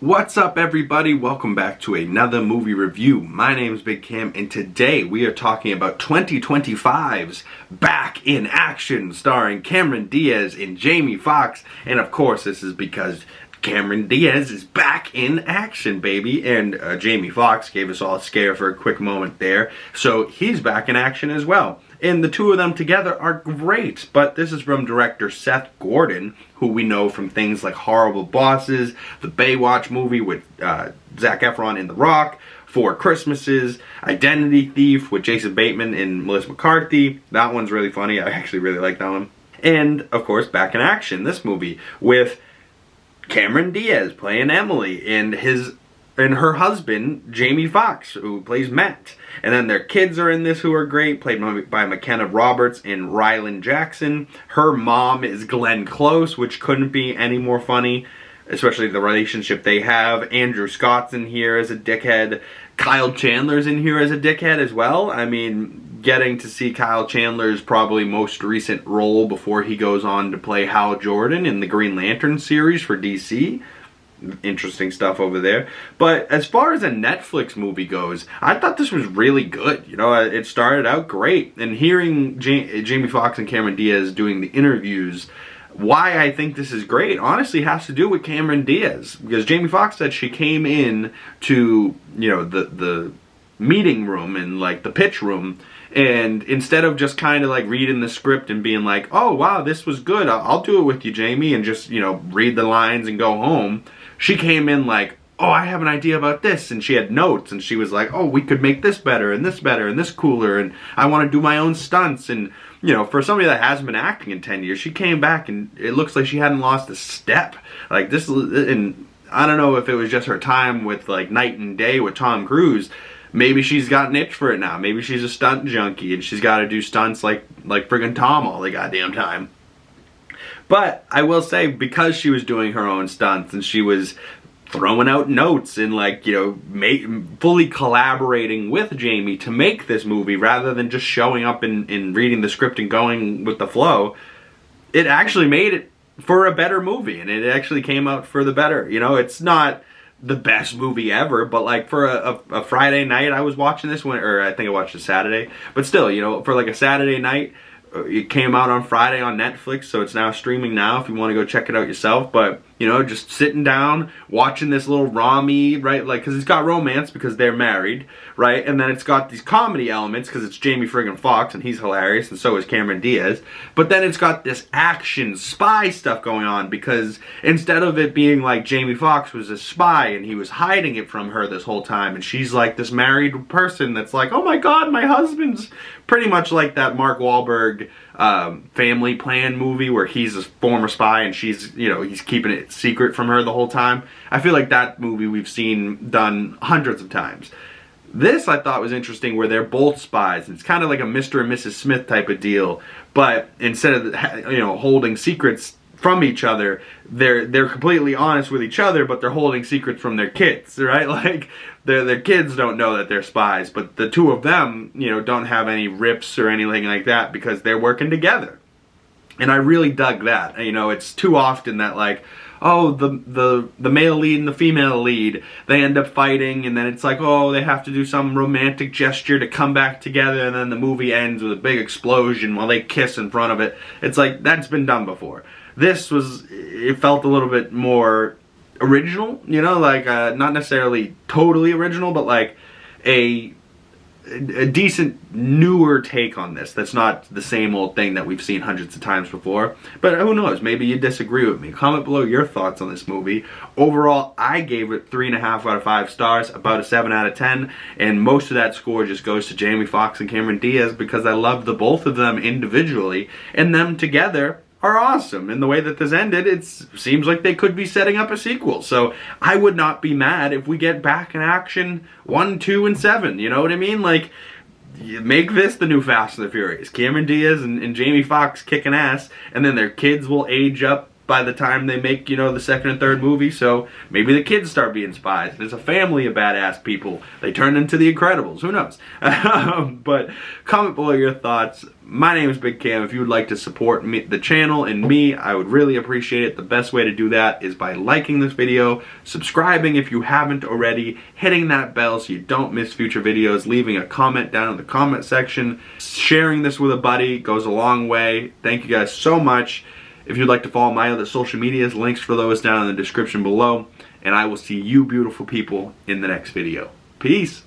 What's up, everybody? Welcome back to another movie review. My name is Big Cam, and today we are talking about 2025's Back in Action, starring Cameron Diaz and Jamie Foxx. And of course, this is because Cameron Diaz is back in action, baby. And Jamie Foxx gave us all a scare for a quick moment there. So he's back in action as well. And the two of them together are great. But this is from director Seth Gordon, who we know from things like Horrible Bosses, the Baywatch movie with Zac Efron and The Rock, Four Christmases, Identity Thief with Jason Bateman and Melissa McCarthy. That one's really funny. I actually really like that one. And, of course, Back in Action, this movie, with Cameron Diaz playing Emily and her husband, Jamie Foxx, who plays Matt. And then their kids are in this who are great, played by McKenna Roberts and Rylan Jackson. Her mom is Glenn Close, which couldn't be any more funny, especially the relationship they have. Andrew Scott's in here as a dickhead. Kyle Chandler's in here as a dickhead as well. I mean, getting to see Kyle Chandler's probably most recent role before he goes on to play Hal Jordan in the Green Lantern series for DC. Interesting stuff over there. But as far as a Netflix movie goes, I thought this was really good. You know, it started out great. And hearing Jamie Foxx and Cameron Diaz doing the interviews, why I think this is great honestly has to do with Cameron Diaz. Because Jamie Foxx said she came in to, you know, the meeting room and like the pitch room, and instead of just kind of like reading the script and being like, oh wow, this was good, I'll do it with you, Jamie, and just, you know, read the lines and go home, she came in like, oh, I have an idea about this, and she had notes, and she was like, oh, we could make this better and this cooler, and I want to do my own stunts. And, you know, for somebody that hasn't been acting in 10 years, she came back and it looks like she hadn't lost a step. Like this, and I don't know if it was just her time with like Night and Day with Tom Cruise. Maybe she's got an itch for it now. Maybe she's a stunt junkie and she's got to do stunts like friggin' Tom all the goddamn time. But I will say, because she was doing her own stunts and she was throwing out notes and, like, you know, fully collaborating with Jamie to make this movie rather than just showing up and reading the script and going with the flow, it actually made it for a better movie, and it actually came out for the better. You know, it's not the best movie ever, but like for a Friday night, I was watching this one, or I think I watched it Saturday, but still, you know, for like a Saturday night, it came out on Friday on Netflix, so it's now streaming now if you want to go check it out yourself. But, you know, just sitting down, watching this little rommy, right? Like, because it's got romance because they're married, right? And then it's got these comedy elements because it's Jamie friggin' Foxx and he's hilarious, and so is Cameron Diaz. But then it's got this action spy stuff going on because instead of it being like Jamie Foxx was a spy and he was hiding it from her this whole time, and she's like this married person that's like, oh my god, my husband's pretty much like that Mark Wahlberg Family Plan movie where he's a former spy and she's, you know, he's keeping it secret from her the whole time. I feel like that movie we've seen done hundreds of times. This I thought was interesting where they're both spies. It's kind of like a Mr. and Mrs. Smith type of deal, but instead of, you know, holding secrets from each other, they're completely honest with each other, but they're holding secrets from their kids, right? Like their kids don't know that they're spies, but the two of them, you know, don't have any rips or anything like that because they're working together. And I really dug that. You know, it's too often that, like, oh, the male lead and the female lead, they end up fighting, and then it's like, oh, they have to do some romantic gesture to come back together, and then the movie ends with a big explosion while they kiss in front of it. It's like, that's been done before. This was, it felt a little bit more original, you know, like, not necessarily totally original, but like a decent newer take on this that's not the same old thing that we've seen hundreds of times before. But who knows, maybe you disagree with me. Comment below your thoughts on this movie. Overall, I gave it 3.5 out of 5 stars, about a 7 out of 10, and most of that score just goes to Jamie Foxx and Cameron Diaz because I love the both of them individually, and them together are awesome. And the way that this ended, it seems like they could be setting up a sequel. So I would not be mad if we get Back in Action 1, 2, and 7. You know what I mean? Like, make this the new Fast and the Furious. Cameron Diaz and Jamie Foxx kicking ass, and then their kids will age up by the time they make, you know, the second and third movie, so maybe the kids start being spies. There's a family of badass people. They turn into the Incredibles. Who knows? But comment below your thoughts. My name is Big Cam. If you would like to support me, the channel and me, I would really appreciate it. The best way to do that is by liking this video, subscribing if you haven't already, hitting that bell so you don't miss future videos, leaving a comment down in the comment section, sharing this with a buddy goes a long way. Thank you guys so much. If you'd like to follow my other social medias, links for those down in the description below. And I will see you beautiful people in the next video. Peace.